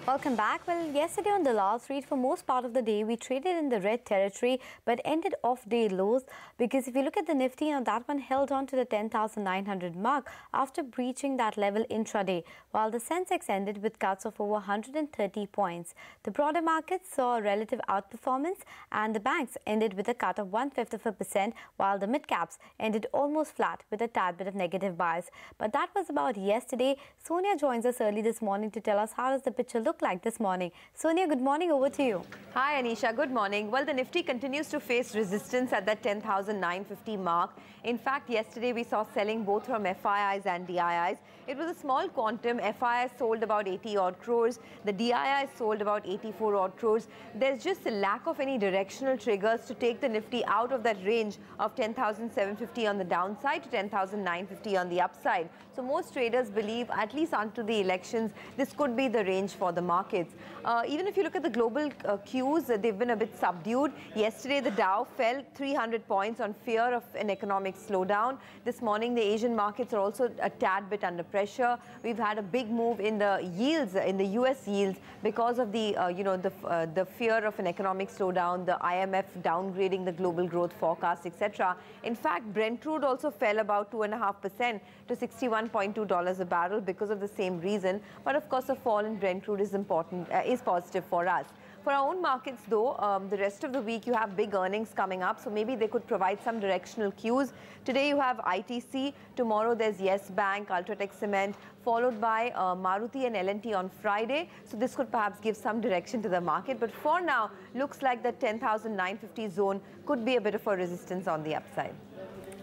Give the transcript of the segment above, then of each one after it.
Welcome back. Well, yesterday on the last read, for most part of the day, we traded in the red territory but ended off day lows, because if you look at the Nifty, now that one held on to the 10,900 mark after breaching that level intraday, while the Sensex ended with cuts of over 130 points. The broader markets saw relative outperformance, and the banks ended with a cut of 1/5%, while the mid-caps ended almost flat with a tad bit of negative bias. But that was about yesterday. Sonia joins us early this morning to tell us how does the picture look like this morning. Sonia, good morning. Over to you. Hi, Anisha. Good morning. Well, the Nifty continues to face resistance at that 10,950 mark. In fact, yesterday we saw selling both from FIIs and DIIs. It was a small quantum. FIIs sold about 80 odd crores. The DIIs sold about 84 odd crores. There's just a lack of any directional triggers to take the Nifty out of that range of 10,750 on the downside to 10,950 on the upside. So most traders believe, at least until the elections, this could be the range for the markets. Even if you look at the global cues, they've been a bit subdued. Yesterday, the Dow fell 300 points on fear of an economic slowdown. This morning, the Asian markets are also a tad bit under pressure. We've had a big move in the yields, in the US yields, because of the, the fear of an economic slowdown, the IMF downgrading the global growth forecast, etc. In fact, Brent crude also fell about 2.5% to $61.2 a barrel because of the same reason. But of course, a fall in Brent crude is important, is positive for us. For our own markets, though, the rest of the week you have big earnings coming up, so maybe they could provide some directional cues. Today you have ITC, tomorrow there's Yes Bank, Ultratech Cement, followed by Maruti and L&T on Friday. So this could perhaps give some direction to the market. But for now, looks like the 10,950 zone could be a bit of a resistance on the upside.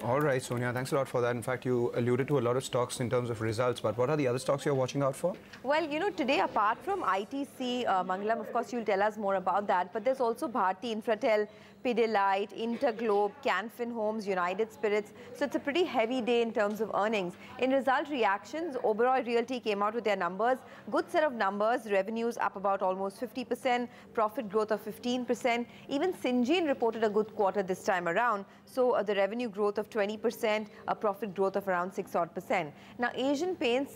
All right, Sonia, thanks a lot for that. In fact, you alluded to a lot of stocks in terms of results, but what are the other stocks you're watching out for? Well, you know, today, apart from ITC, Mangalam, of course, you'll tell us more about that, but there's also Bharti Infratel, Pidilite, Interglobe, Canfin Homes, United Spirits. So it's a pretty heavy day in terms of earnings. In result reactions, Oberoi Realty came out with their numbers. Good set of numbers. Revenues up about almost 50%. Profit growth of 15%. Even Syngene reported a good quarter this time around. So the revenue growth of 20%, a profit growth of around 6% Now, Asian Paints,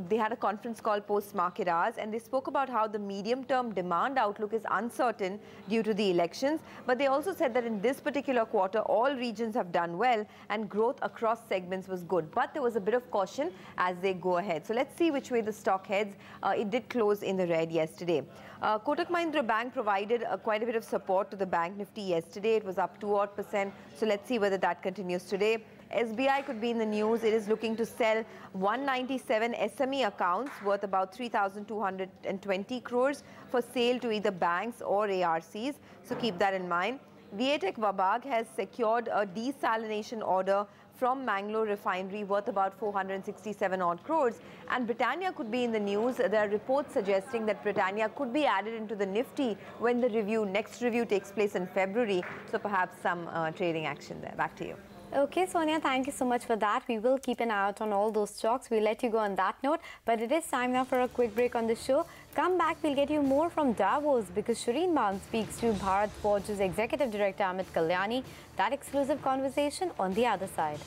they had a conference call post-market hours, and they spoke about how the medium-term demand outlook is uncertain due to the elections. But they also said that in this particular quarter, all regions have done well and growth across segments was good. But there was a bit of caution as they go ahead. So let's see which way the stock heads. It did close in the red yesterday. Kotak Mahindra Bank provided quite a bit of support to the Bank Nifty yesterday. It was up 2% odd. So let's see whether that continues today. SBI could be in the news. It is looking to sell 197 SME accounts worth about 3,220 crores for sale to either banks or ARCs. So keep that in mind. Viatech Wabag has secured a desalination order from Mangalore refinery worth about 467 odd crores. And Britannia could be in the news. There are reports suggesting that Britannia could be added into the Nifty when the next review takes place in February. So perhaps some trading action there. Back to you. Okay, Sonia, thank you so much for that. We will keep an eye out on all those stocks. We'll let you go on that note. But it is time now for a quick break on the show. Come back, we'll get you more from Davos, because Shireen Maan speaks to Bharat Forge's Executive Director Amit Kalyani. That exclusive conversation on the other side.